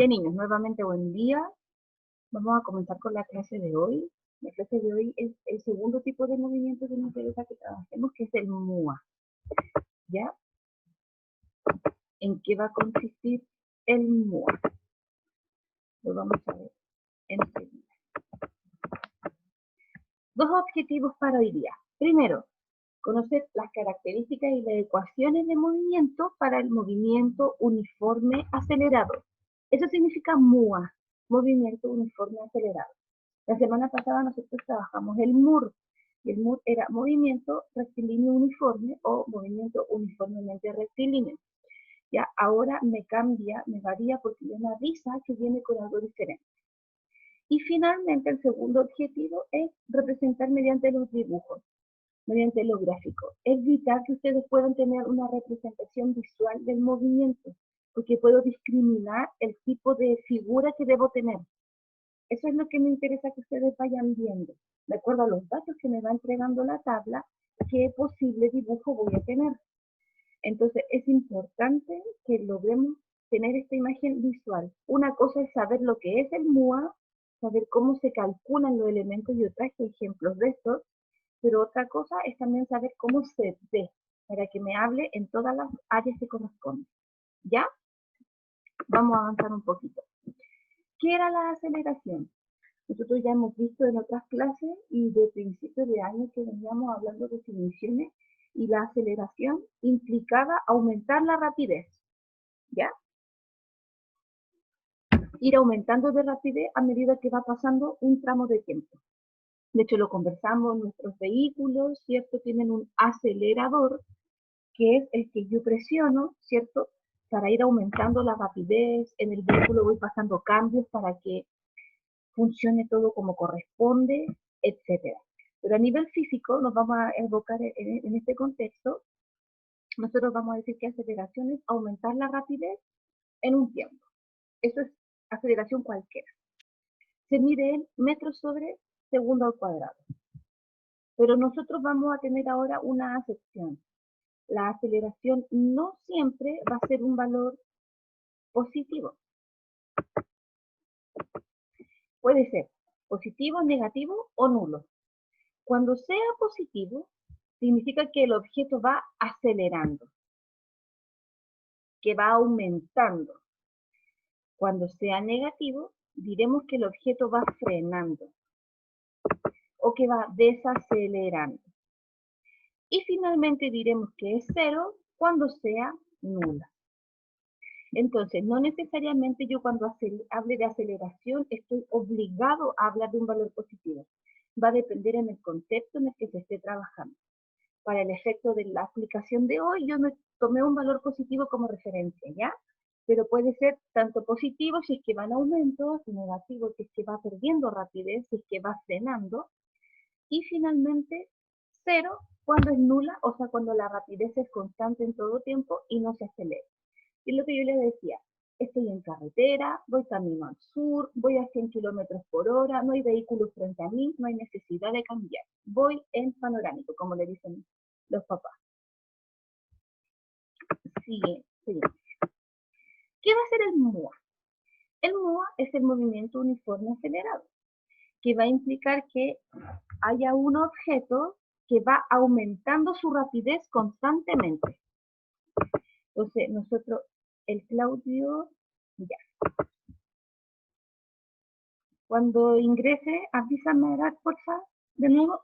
Ya niños, nuevamente buen día. Vamos a comenzar con la clase de hoy. La clase de hoy es el segundo tipo de movimiento que nos interesa que trabajemos, que es el MUA. ¿Ya? ¿En qué va a consistir el MUA? Lo vamos a ver enseguida. Dos objetivos para hoy día. Primero, conocer las características y las ecuaciones de movimiento para el movimiento uniforme acelerado. Eso significa MUA, movimiento uniforme acelerado. La semana pasada nosotros trabajamos el MUR, y el MUR era movimiento rectilíneo uniforme o movimiento uniformemente rectilíneo. Ya ahora me varía porque hay una risa que viene con algo diferente. Y finalmente el segundo objetivo es representar mediante los dibujos, mediante los gráficos. Es vital que ustedes puedan tener una representación visual del movimiento, porque puedo discriminar el tipo de figura que debo tener. Eso es lo que me interesa que ustedes vayan viendo, de acuerdo a los datos que me va entregando la tabla, qué posible dibujo voy a tener. Entonces es importante que logremos tener esta imagen visual. Una cosa es saber lo que es el MUA, saber cómo se calculan los elementos, yo traje ejemplos de estos, pero otra cosa es también saber cómo se ve, para que me hable en todas las áreas que corresponden. ¿Ya? Vamos a avanzar un poquito. ¿Qué era la aceleración? Nosotros ya hemos visto en otras clases y de principios de año que veníamos hablando de definiciones, y la aceleración implicaba aumentar la rapidez, ¿ya? Ir aumentando de rapidez a medida que va pasando un tramo de tiempo. De hecho, lo conversamos, nuestros vehículos, ¿cierto? Tienen un acelerador, que es el que yo presiono, ¿cierto? Para ir aumentando la rapidez, en el vehículo voy pasando cambios para que funcione todo como corresponde, etcétera. Pero a nivel físico, nos vamos a evocar en este contexto, nosotros vamos a decir que aceleración es aumentar la rapidez en un tiempo. Eso es aceleración cualquiera. Se mide en metros sobre segundo al cuadrado. Pero nosotros vamos a tener ahora una acepción. La aceleración no siempre va a ser un valor positivo. Puede ser positivo, negativo o nulo. Cuando sea positivo, significa que el objeto va acelerando, que va aumentando. Cuando sea negativo, diremos que el objeto va frenando o que va desacelerando. Y finalmente diremos que es cero cuando sea nula. Entonces, no necesariamente yo cuando hable de aceleración estoy obligado a hablar de un valor positivo. Va a depender en el contexto en el que se esté trabajando. Para el efecto de la aplicación de hoy, yo me tomé un valor positivo como referencia, ¿ya? Pero puede ser tanto positivo si es que va en aumento, negativo si es que va perdiendo rapidez, si es que va frenando, y finalmente cero cuando es nula, o sea, cuando la rapidez es constante en todo tiempo y no se acelera. Y lo que yo les decía, estoy en carretera, voy camino al sur, voy a 100 kilómetros por hora, no hay vehículos frente a mí, no hay necesidad de cambiar. Voy en panorámico, como le dicen los papás. Sigue. ¿Qué va a ser el MUA? El MUA es el movimiento uniforme acelerado, que va a implicar que haya un objeto que va aumentando su rapidez constantemente. Entonces, nosotros, el Claudio, ya. Cuando ingrese, avísame, por favor, de nuevo.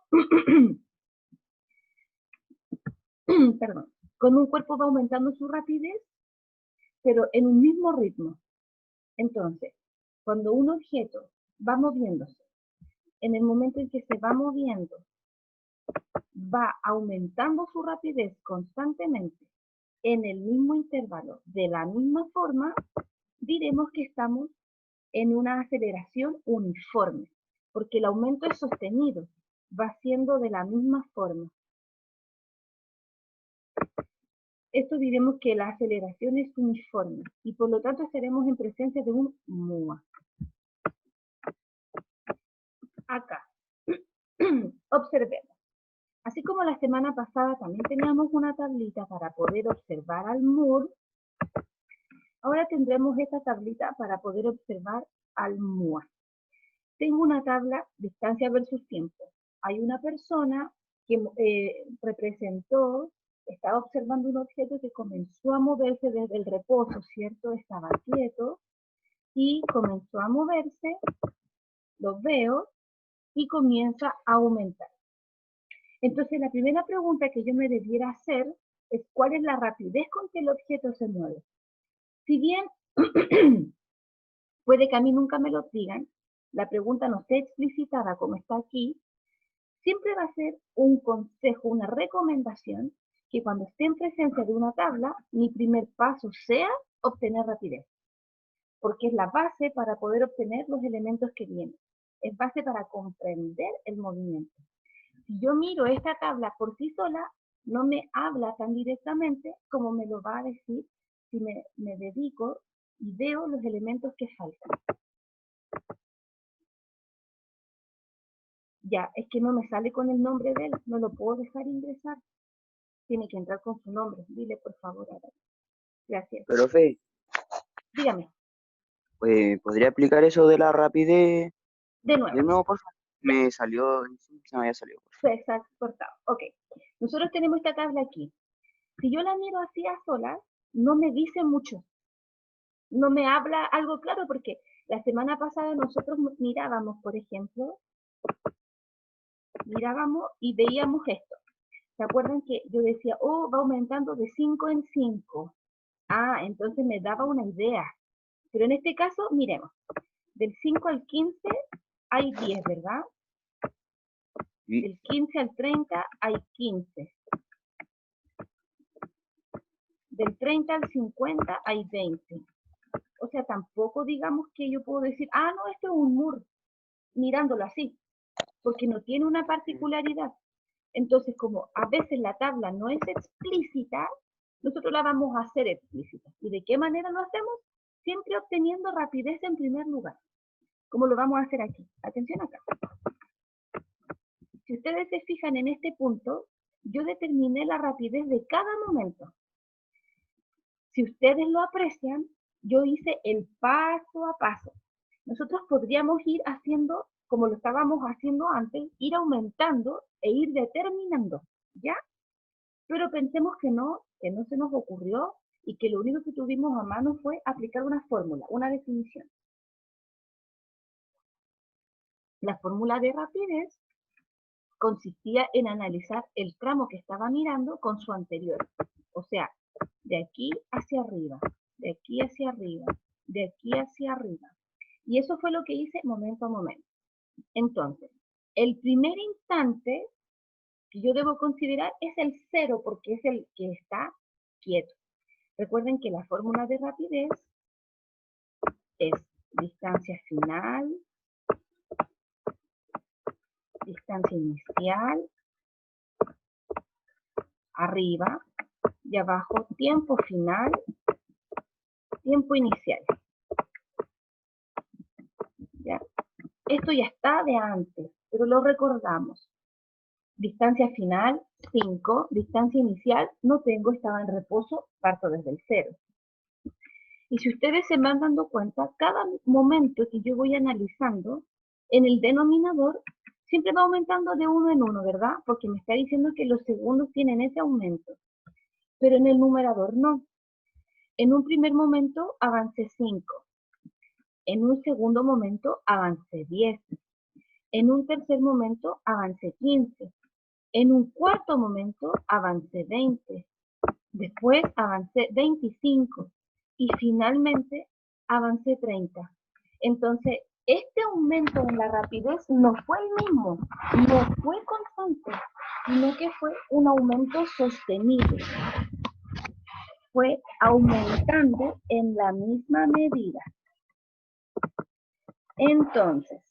Perdón. Con un cuerpo va aumentando su rapidez, pero en un mismo ritmo. Entonces, cuando un objeto va moviéndose, en el momento en que se va moviendo, va aumentando su rapidez constantemente en el mismo intervalo, de la misma forma, diremos que estamos en una aceleración uniforme, porque el aumento es sostenido, va siendo de la misma forma. Esto diremos que la aceleración es uniforme y por lo tanto estaremos en presencia de un MUA. Acá, observemos. Así como la semana pasada también teníamos una tablita para poder observar al MUR, Ahora tendremos esta tablita para poder observar al MUA. Tengo una tabla distancia versus tiempo. Hay una persona que representó, estaba observando un objeto que comenzó a moverse desde el reposo, ¿cierto? Estaba quieto y comenzó a moverse, lo veo, y comienza a aumentar. Entonces, la primera pregunta que yo me debiera hacer es ¿cuál es la rapidez con que el objeto se mueve? Si bien puede que a mí nunca me lo digan, la pregunta no esté explicitada como está aquí, siempre va a ser un consejo, una recomendación, que cuando esté en presencia de una tabla, mi primer paso sea obtener rapidez, porque es la base para poder obtener los elementos que vienen, es base para comprender el movimiento. Si yo miro esta tabla por sí sola, no me habla tan directamente como me lo va a decir si me dedico y veo los elementos que faltan. Ya, es que no me sale con el nombre de él, no lo puedo dejar ingresar. Tiene que entrar con su nombre. Dile, por favor, Ara. Gracias. Profe, Dígame, ¿podría aplicar eso de la rapidez de nuevo. de nuevo, por favor? Ya, Me salió, se me había salido, por favor. pues está cortado. Ok. Nosotros tenemos esta tabla aquí. Si yo la miro así a solas, no me dice mucho. No me habla algo claro porque la semana pasada nosotros mirábamos, por ejemplo, mirábamos y veíamos esto. ¿Se acuerdan que yo decía, oh, va aumentando de 5 en 5? Ah, entonces me daba una idea. Pero en este caso, miremos, del 5 al 15 hay 10, ¿verdad? Y, Del 15 al 30 hay 15. Del 30 al 50 hay 20. O sea, tampoco digamos que yo puedo decir, ah, no, esto es un mur, mirándolo así, porque no tiene una particularidad. Entonces, como a veces la tabla no es explícita, nosotros la vamos a hacer explícita. ¿Y de qué manera lo hacemos? Siempre obteniendo rapidez en primer lugar, como lo vamos a hacer aquí. Atención acá. Si ustedes se fijan en este punto, yo determiné la rapidez de cada momento. Si ustedes lo aprecian, yo hice el paso a paso. Nosotros podríamos ir haciendo, como lo estábamos haciendo antes, ir aumentando e ir determinando, ¿ya? Pero pensemos que no se nos ocurrió y que lo único que tuvimos a mano fue aplicar una fórmula, una definición. La fórmula de rapidez consistía en analizar el tramo que estaba mirando con su anterior. O sea, de aquí hacia arriba, de aquí hacia arriba, de aquí hacia arriba. Y eso fue lo que hice momento a momento. Entonces, el primer instante que yo debo considerar es el 0 porque es el que está quieto. Recuerden que la fórmula de rapidez es distancia final, distancia inicial, arriba, y abajo tiempo final, tiempo inicial. ¿Ya? Esto ya está de antes, pero lo recordamos. Distancia final, 5. Distancia inicial, no tengo, estaba en reposo, parto desde el 0. Y si ustedes se van dando cuenta, cada momento que yo voy analizando, en el denominador, siempre va aumentando de 1 en 1, ¿verdad? Porque me está diciendo que los segundos tienen ese aumento. Pero en el numerador no. En un primer momento avancé 5. En un segundo momento avancé 10. En un tercer momento avancé 15. En un cuarto momento avancé 20. Después avancé 25. Y finalmente avancé 30. Entonces, este aumento en la rapidez no fue el mismo, no fue constante, sino que fue un aumento sostenido. Fue aumentando en la misma medida. Entonces,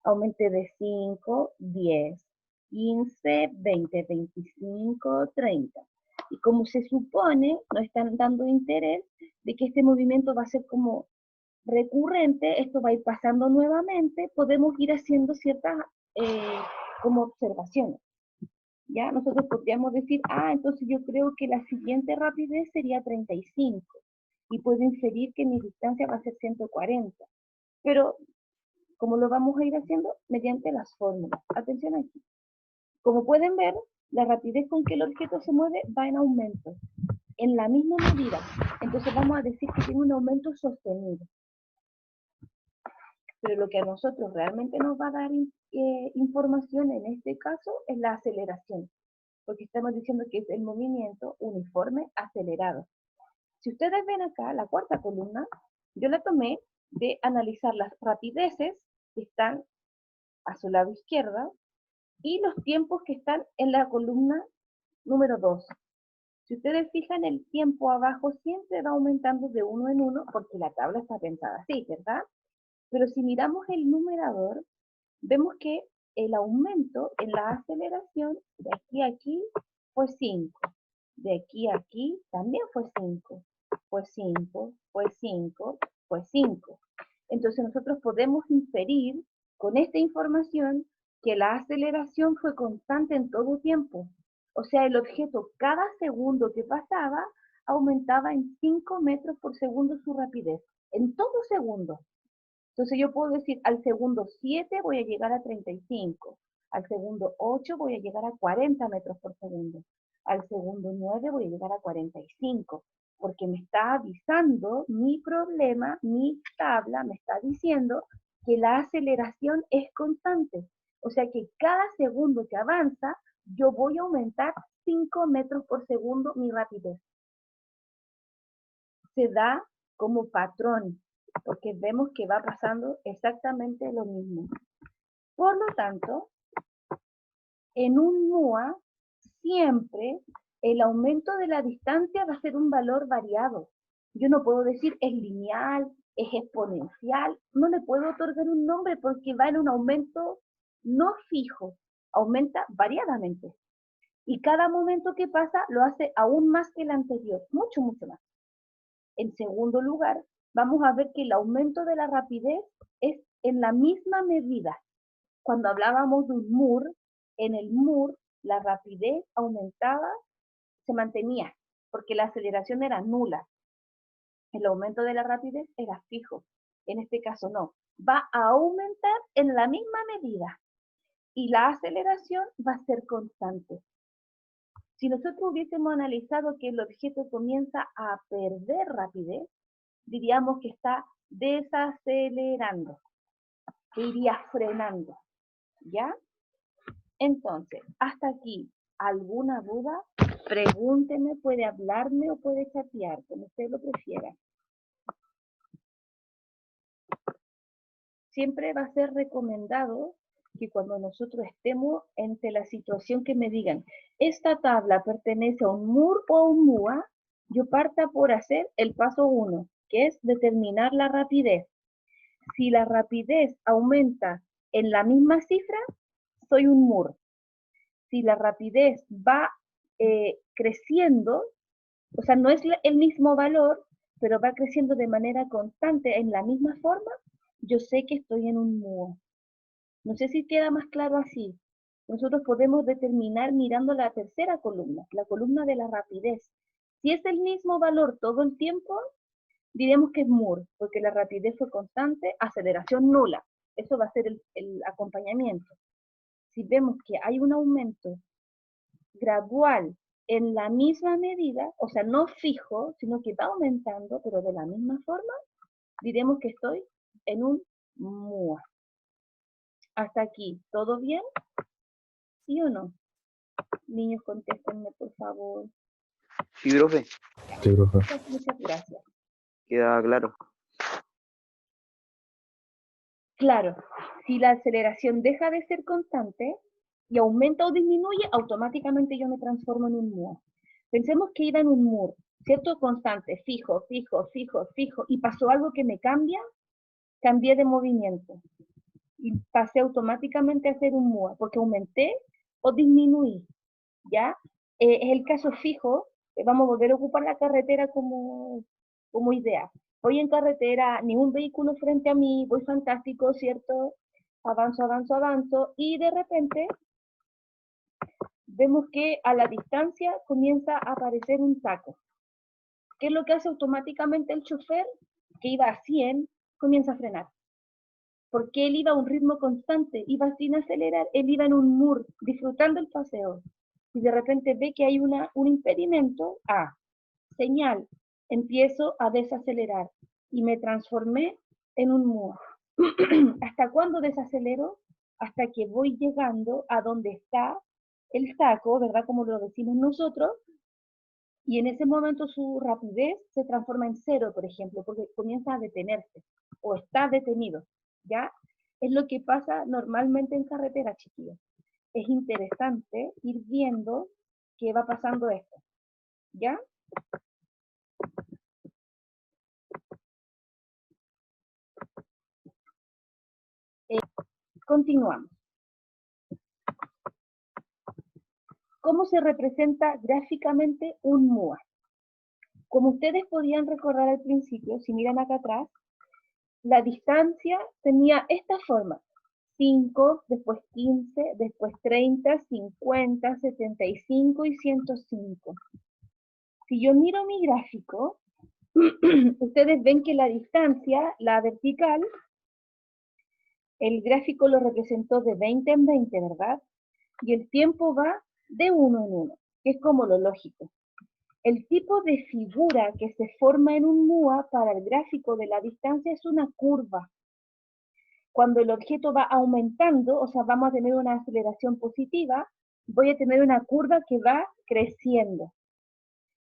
aumenté de 5, 10, 15, 20, 25, 30. Y como se supone, no están dando interés de que este movimiento va a ser como recurrente, esto va a ir pasando nuevamente, podemos ir haciendo ciertas como observaciones. Ya nosotros podríamos decir, ah, entonces yo creo que la siguiente rapidez sería 35. y puedo inferir que mi distancia va a ser 140. Pero, ¿cómo lo vamos a ir haciendo? Mediante las fórmulas. Atención aquí. Como pueden ver, la rapidez con que el objeto se mueve va en aumento, en la misma medida. Entonces vamos a decir que tiene un aumento sostenido. Pero lo que a nosotros realmente nos va a dar información en este caso es la aceleración, porque estamos diciendo que es el movimiento uniforme acelerado. Si ustedes ven acá, la cuarta columna, yo la tomé de analizar las rapideces que están a su lado izquierda y los tiempos que están en la columna número 2. Si ustedes fijan, el tiempo abajo siempre va aumentando de uno en uno porque la tabla está pensada así, ¿verdad? Pero si miramos el numerador, vemos que el aumento en la aceleración de aquí a aquí fue 5. De aquí a aquí también fue 5. Fue 5, fue 5, fue 5. Entonces nosotros podemos inferir con esta información que la aceleración fue constante en todo tiempo. O sea, el objeto cada segundo que pasaba aumentaba en 5 metros por segundo su rapidez. En todo segundo. Entonces yo puedo decir, al segundo 7 voy a llegar a 35, al segundo 8 voy a llegar a 40 metros por segundo, al segundo 9 voy a llegar a 45, porque me está avisando mi problema, mi tabla me está diciendo que la aceleración es constante. O sea que cada segundo que avanza, yo voy a aumentar 5 metros por segundo mi rapidez. Se da como patrón, porque vemos que va pasando exactamente lo mismo. Por lo tanto, en un MUA, siempre el aumento de la distancia va a ser un valor variado. Yo no puedo decir es lineal, es exponencial, no le puedo otorgar un nombre porque va en un aumento no fijo, aumenta variadamente. Y cada momento que pasa lo hace aún más que el anterior, mucho, mucho más. En segundo lugar, vamos a ver que el aumento de la rapidez es en la misma medida. Cuando hablábamos de un MUR, en el MUR la rapidez aumentaba, se mantenía, porque la aceleración era nula. El aumento de la rapidez era fijo. En este caso no. Va a aumentar en la misma medida y la aceleración va a ser constante. Si nosotros hubiésemos analizado que el objeto comienza a perder rapidez, diríamos que está desacelerando, que iría frenando, ¿ya? Entonces, hasta aquí, ¿alguna duda? Pregúnteme, puede hablarme o puede chatear, como usted lo prefiera. Siempre va a ser recomendado que cuando nosotros estemos ante la situación que me digan, esta tabla pertenece a un MUR o a un MUA, yo parta por hacer el paso 1, que es determinar la rapidez. Si la rapidez aumenta en la misma cifra, soy un MUR. Si la rapidez va creciendo, o sea, no es el mismo valor, pero va creciendo de manera constante en la misma forma, yo sé que estoy en un MUO. No sé si queda más claro así. Nosotros podemos determinar mirando la tercera columna, la columna de la rapidez. Si es el mismo valor todo el tiempo, diremos que es MUR, porque la rapidez fue constante, aceleración nula. Eso va a ser el acompañamiento. Si vemos que hay un aumento gradual en la misma medida, o sea, no fijo, sino que va aumentando, pero de la misma forma, diremos que estoy en un MUA. Hasta aquí, ¿todo bien? ¿Sí o no? Niños, contéstenme, por favor. Sí, profe, Sí, profe. Muchas gracias. queda claro. Claro, si la aceleración deja de ser constante y aumenta o disminuye, automáticamente yo me transformo en un MUA. Pensemos que iba en un MUR, ¿cierto? Constante, fijo, fijo, fijo, fijo, y pasó algo que me cambia, cambié de movimiento y pasé automáticamente a ser un MUA, porque aumenté o disminuí, ¿ya? Es el caso fijo, vamos a volver a ocupar la carretera como idea. Voy en carretera, ni un vehículo frente a mí, voy fantástico, ¿cierto? Avanzo, avanzo, avanzo, y de repente vemos que a la distancia comienza a aparecer un taco. ¿Qué es lo que hace automáticamente el chofer? Que iba a 100, comienza a frenar. Porque él iba a un ritmo constante, iba sin acelerar, él iba en un mur, disfrutando el paseo. Y de repente ve que hay un impedimento, señal, empiezo a desacelerar y me transformé en un mur. ¿Hasta cuándo desacelero? Hasta que voy llegando a donde está el taco, ¿verdad? Como lo decimos nosotros, y en ese momento su rapidez se transforma en cero, por ejemplo, porque comienza a detenerse o está detenido, ¿ya? Es lo que pasa normalmente en carretera, chiquillos. Es interesante ir viendo qué va pasando esto, ¿ya? Continuamos. ¿Cómo se representa gráficamente un MUA? Como ustedes podían recordar al principio, si miran acá atrás, la distancia tenía esta forma: 5, después 15, después 30, 50, 75 y 105. Si yo miro mi gráfico, ustedes ven que la distancia, la vertical, el gráfico lo representó de 20 en 20, ¿verdad? Y el tiempo va de 1 en 1, que es como lo lógico. El tipo de figura que se forma en un MUA para el gráfico de la distancia es una curva. Cuando el objeto va aumentando, o sea, vamos a tener una aceleración positiva, voy a tener una curva que va creciendo.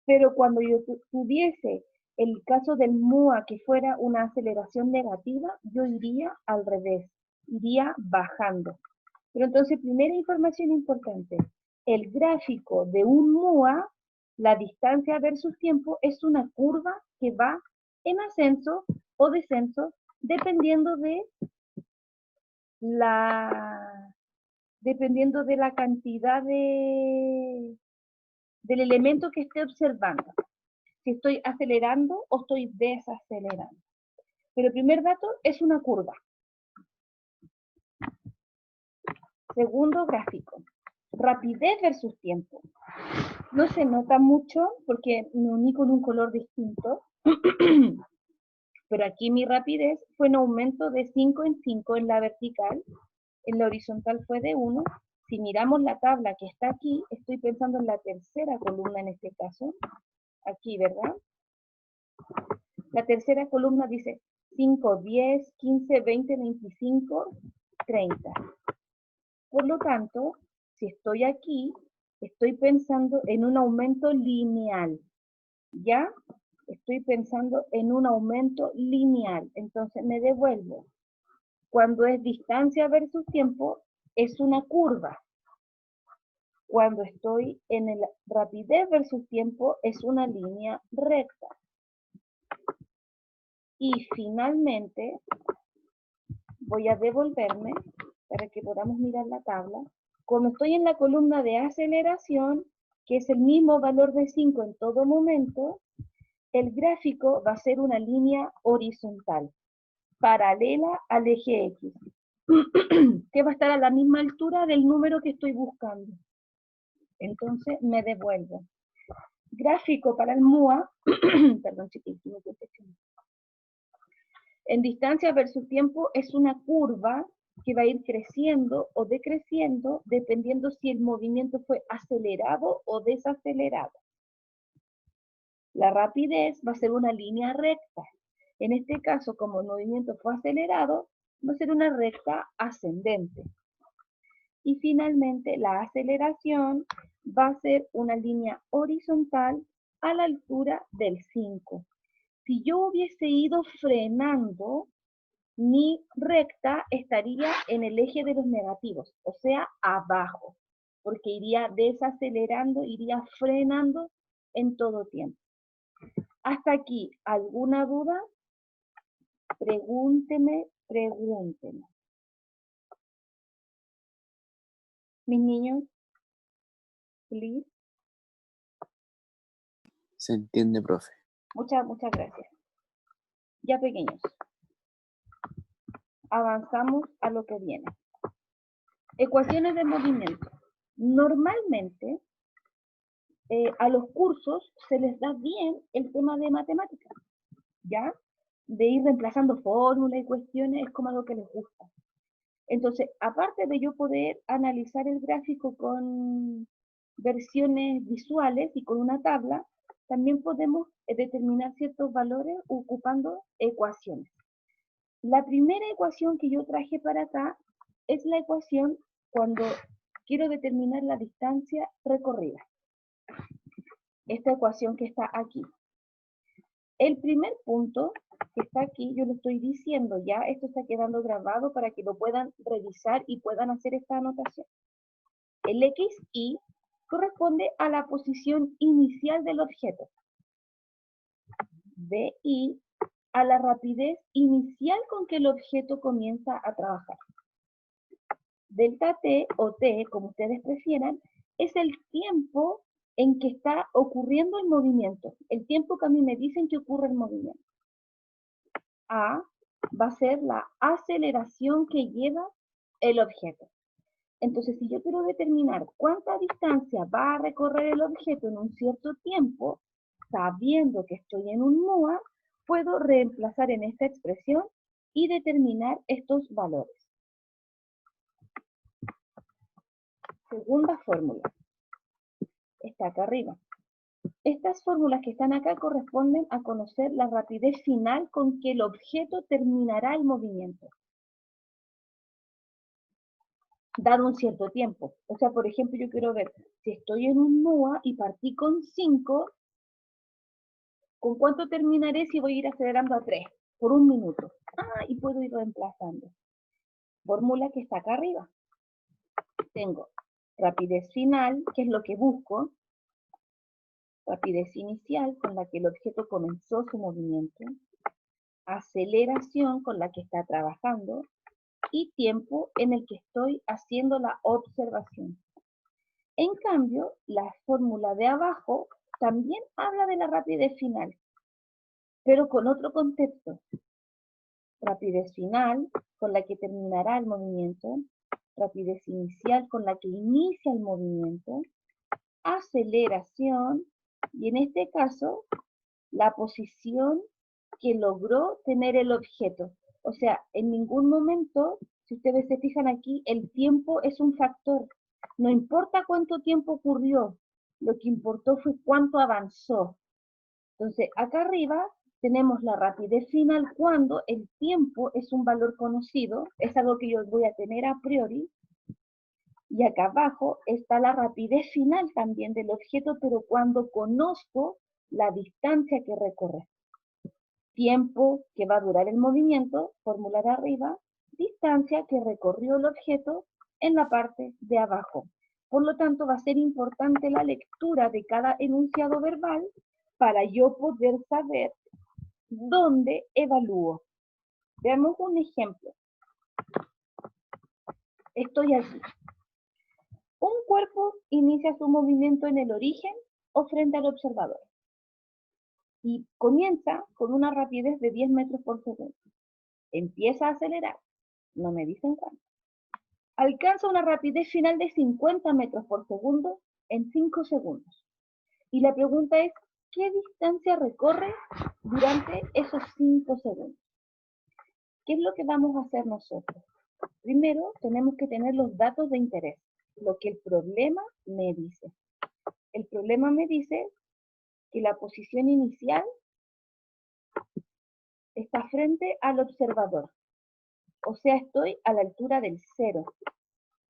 Pero cuando yo tuviese el caso del MUA que fuera una aceleración negativa, yo iría al revés, iría bajando. Pero entonces, primera información importante, el gráfico de un MUA, la distancia versus tiempo, es una curva que va en ascenso o descenso dependiendo de la cantidad del elemento que esté observando. Si estoy acelerando o estoy desacelerando. Pero el primer dato es una curva. Segundo gráfico, rapidez versus tiempo. No se nota mucho porque me uní con un color distinto, pero aquí mi rapidez fue un aumento de 5 en 5 en la vertical, en la horizontal fue de 1. Si miramos la tabla que está aquí, estoy pensando en la tercera columna en este caso, aquí, ¿verdad? La tercera columna dice 5, 10, 15, 20, 25, 30. Por lo tanto, si estoy aquí, estoy pensando en un aumento lineal, ¿ya? Estoy pensando en un aumento lineal, entonces me devuelvo. Cuando es distancia versus tiempo, es una curva. Cuando estoy en el rapidez versus tiempo, es una línea recta. Y finalmente, voy a devolverme para que podamos mirar la tabla. Cuando estoy en la columna de aceleración, que es el mismo valor de 5 en todo momento, el gráfico va a ser una línea horizontal, paralela al eje X, que va a estar a la misma altura del número que estoy buscando. Entonces me devuelvo. Gráfico para el MUA, perdón, chiquitito, en distancia versus tiempo es una curva que va a ir creciendo o decreciendo dependiendo si el movimiento fue acelerado o desacelerado. La rapidez va a ser una línea recta. En este caso, como el movimiento fue acelerado, va a ser una recta ascendente. Y finalmente, la aceleración va a ser una línea horizontal a la altura del 5. Si yo hubiese ido frenando, mi recta estaría en el eje de los negativos, o sea, abajo, porque iría desacelerando, iría frenando en todo tiempo. Hasta aquí, ¿alguna duda? Pregúnteme. Mis niños, please. Se entiende, profe. Muchas gracias. Ya, pequeños, avanzamos a lo que viene. Ecuaciones de movimiento. Normalmente, a los cursos se les da bien el tema de matemáticas, ¿ya? De ir reemplazando fórmulas y cuestiones, es como algo que les gusta. Entonces, aparte de yo poder analizar el gráfico con versiones visuales y con una tabla, también podemos determinar ciertos valores ocupando ecuaciones. La primera ecuación que yo traje para acá es la ecuación cuando quiero determinar la distancia recorrida. Esta ecuación que está aquí. El primer punto que está aquí, yo lo estoy diciendo ya, esto está quedando grabado para que lo puedan revisar y puedan hacer esta anotación. El XY corresponde a la posición inicial del objeto. DY a la rapidez inicial con que el objeto comienza a trabajar. Delta T o T, como ustedes prefieran, es el tiempo en que está ocurriendo el movimiento, el tiempo que a mí me dicen que ocurre el movimiento. A va a ser la aceleración que lleva el objeto. Entonces, si yo quiero determinar cuánta distancia va a recorrer el objeto en un cierto tiempo, sabiendo que estoy en un MUA, puedo reemplazar en esta expresión y determinar estos valores. Segunda fórmula. Está acá arriba. Estas fórmulas que están acá corresponden a conocer la rapidez final con que el objeto terminará el movimiento, dado un cierto tiempo. O sea, por ejemplo, yo quiero ver, si estoy en un MUA y partí con 5, ¿con cuánto terminaré si voy a ir acelerando a 3? Por un minuto. Y puedo ir reemplazando. Fórmula que está acá arriba. Tengo rapidez final, que es lo que busco, rapidez inicial, con la que el objeto comenzó su movimiento, aceleración, con la que está trabajando, y tiempo en el que estoy haciendo la observación. En cambio, la fórmula de abajo también habla de la rapidez final, pero con otro contexto. Rapidez final, con la que terminará el movimiento, rapidez inicial, con la que inicia el movimiento, aceleración, y en este caso, la posición que logró tener el objeto. O sea, en ningún momento, si ustedes se fijan aquí, el tiempo es un factor. No importa cuánto tiempo ocurrió, lo que importó fue cuánto avanzó. Entonces, acá arriba tenemos la rapidez final cuando el tiempo es un valor conocido, es algo que yo voy a tener a priori, y acá abajo está la rapidez final también del objeto, pero cuando conozco la distancia que recorre. Tiempo que va a durar el movimiento, fórmula de arriba, distancia que recorrió el objeto en la parte de abajo. Por lo tanto, va a ser importante la lectura de cada enunciado verbal para yo poder saber dónde evalúo. Veamos un ejemplo. Estoy aquí. Un cuerpo inicia su movimiento en el origen o frente al observador. Y comienza con una rapidez de 10 metros por segundo. Empieza a acelerar, no me dicen cuánto. Alcanza una rapidez final de 50 metros por segundo en 5 segundos. Y la pregunta es, ¿qué distancia recorre durante esos 5 segundos? ¿Qué es lo que vamos a hacer nosotros? Primero, tenemos que tener los datos de interés, lo que el problema me dice. El problema me dice que la posición inicial está frente al observador. O sea, estoy a la altura del 0,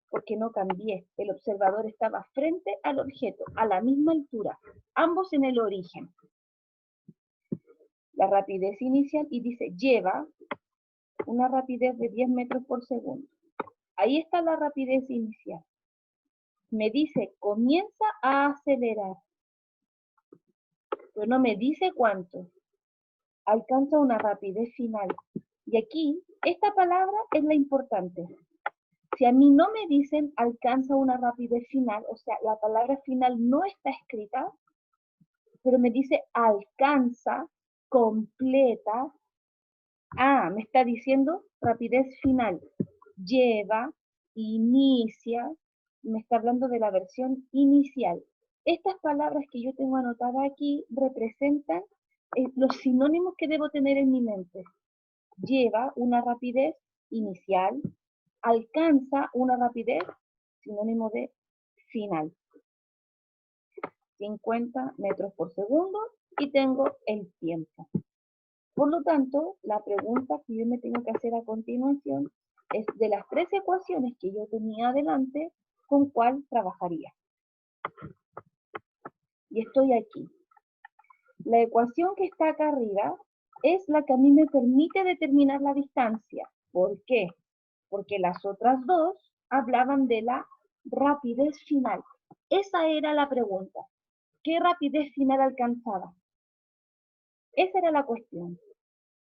porque no cambié. El observador estaba frente al objeto, a la misma altura, ambos en el origen. La rapidez inicial, y dice, lleva una rapidez de 10 metros por segundo. Ahí está la rapidez inicial. Me dice, comienza a acelerar, pero no me dice cuánto. Alcanza una rapidez final. Y aquí, esta palabra es la importante. Si a mí no me dicen alcanza una rapidez final, o sea, la palabra final no está escrita, pero me dice alcanza, completa. Me está diciendo rapidez final. Lleva, inicia, me está hablando de la versión inicial. Estas palabras que yo tengo anotadas aquí representan los sinónimos que debo tener en mi mente. Lleva una rapidez inicial, alcanza una rapidez, sinónimo de final, 50 metros por segundo, y tengo el tiempo. Por lo tanto, la pregunta que yo me tengo que hacer a continuación es, de las tres ecuaciones que yo tenía adelante, ¿con cuál trabajaría? Y estoy aquí. La ecuación que está acá arriba es la que a mí me permite determinar la distancia. ¿Por qué? Porque las otras dos hablaban de la rapidez final. Esa era la pregunta. ¿Qué rapidez final alcanzaba? Esa era la cuestión.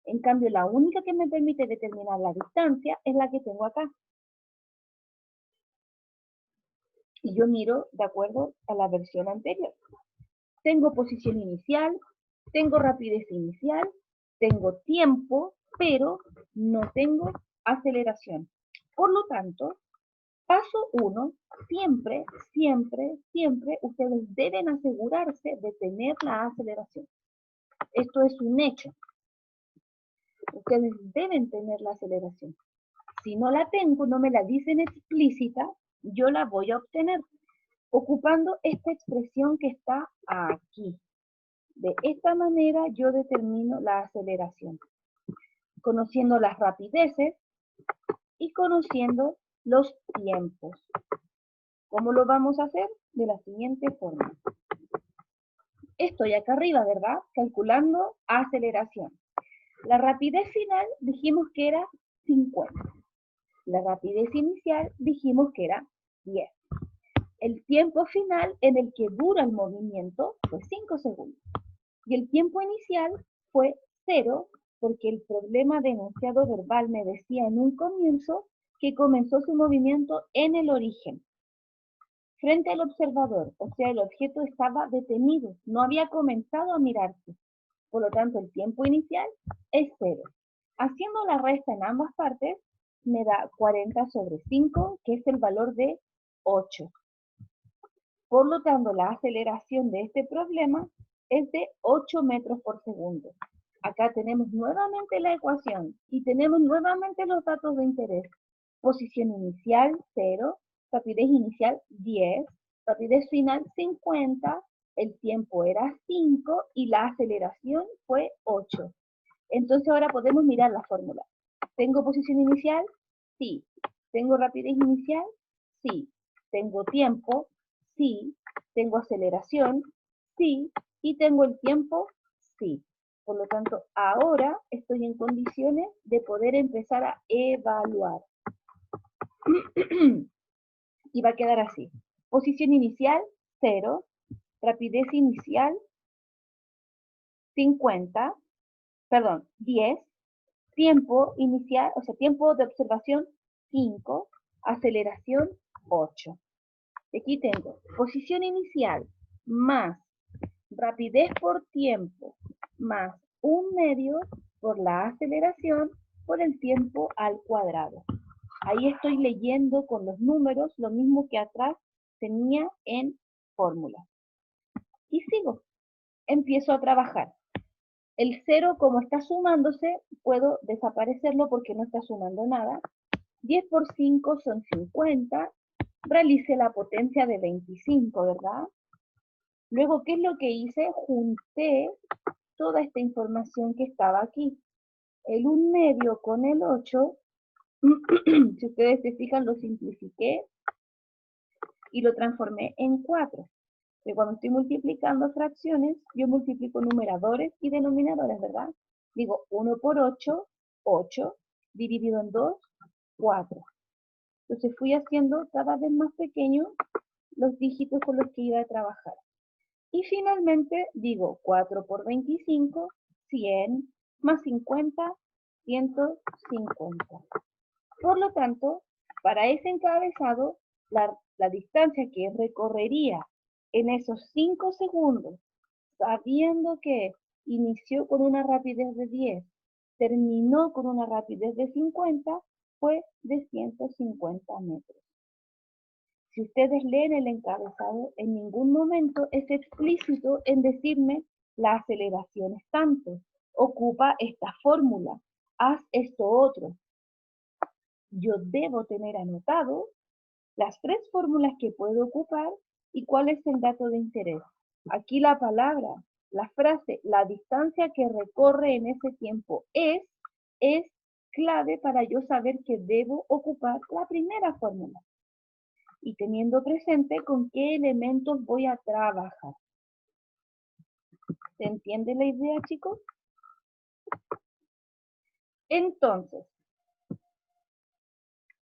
En cambio, la única que me permite determinar la distancia es la que tengo acá. Y yo miro de acuerdo a la versión anterior. Tengo posición inicial, tengo rapidez inicial, tengo tiempo, pero no tengo aceleración. Por lo tanto, paso 1, siempre, siempre, siempre ustedes deben asegurarse de tener la aceleración. Esto es un hecho. Ustedes deben tener la aceleración. Si no la tengo, no me la dicen explícita, yo la voy a obtener ocupando esta expresión que está aquí. De esta manera yo determino la aceleración, conociendo las rapideces y conociendo los tiempos. ¿Cómo lo vamos a hacer? De la siguiente forma. Estoy acá arriba, ¿verdad? Calculando aceleración. La rapidez final dijimos que era 50. La rapidez inicial dijimos que era 10. El tiempo final en el que dura el movimiento fue 5 segundos. Y el tiempo inicial fue 0, porque el problema de enunciado verbal me decía en un comienzo que comenzó su movimiento en el origen, frente al observador, o sea, el objeto estaba detenido, no había comenzado a mirarse. Por lo tanto, el tiempo inicial es 0. Haciendo la resta en ambas partes, me da 40 sobre 5, que es el valor de 8. Por lo tanto, la aceleración de este problema es de 8 metros por segundo. Acá tenemos nuevamente la ecuación y tenemos nuevamente los datos de interés. Posición inicial 0, rapidez inicial 10, rapidez final 50, el tiempo era 5 y la aceleración fue 8. Entonces ahora podemos mirar la fórmula. ¿Tengo posición inicial? Sí. ¿Tengo rapidez inicial? Sí. ¿Tengo tiempo? Sí. ¿Tengo aceleración? Sí. ¿Y tengo el tiempo? Sí. Por lo tanto, ahora estoy en condiciones de poder empezar a evaluar. Y va a quedar así. Posición inicial, 0. Rapidez inicial, 50. Perdón, 10. Tiempo inicial, o sea, tiempo de observación, 5. Aceleración, 8. Aquí tengo posición inicial más rapidez por tiempo más 1/2 por la aceleración por el tiempo al cuadrado. Ahí estoy leyendo con los números lo mismo que atrás tenía en fórmula. Y sigo. Empiezo a trabajar. El 0, como está sumándose, puedo desaparecerlo porque no está sumando nada. 10 por 5 son 50. Realicé la potencia de 25, ¿verdad? Luego, ¿qué es lo que hice? Junté toda esta información que estaba aquí. El 1/2 con el 8, si ustedes se fijan, lo simplifiqué y lo transformé en 4. Que cuando estoy multiplicando fracciones, yo multiplico numeradores y denominadores, ¿verdad? Digo 1 por 8, 8, dividido en 2, 4. Entonces fui haciendo cada vez más pequeños los dígitos con los que iba a trabajar. Y finalmente digo 4 por 25, 100, más 50, 150. Por lo tanto, para ese encabezado, la distancia que recorrería en esos 5 segundos, sabiendo que inició con una rapidez de 10, terminó con una rapidez de 50, fue de 150 metros. Si ustedes leen el encabezado, en ningún momento es explícito en decirme la aceleración es tanto, ocupa esta fórmula, haz esto otro. Yo debo tener anotado las 3 fórmulas que puedo ocupar y cuál es el dato de interés. Aquí la palabra, la frase, la distancia que recorre en ese tiempo es clave para yo saber que debo ocupar la primera fórmula. Y teniendo presente con qué elementos voy a trabajar. ¿Se entiende la idea, chicos? Entonces,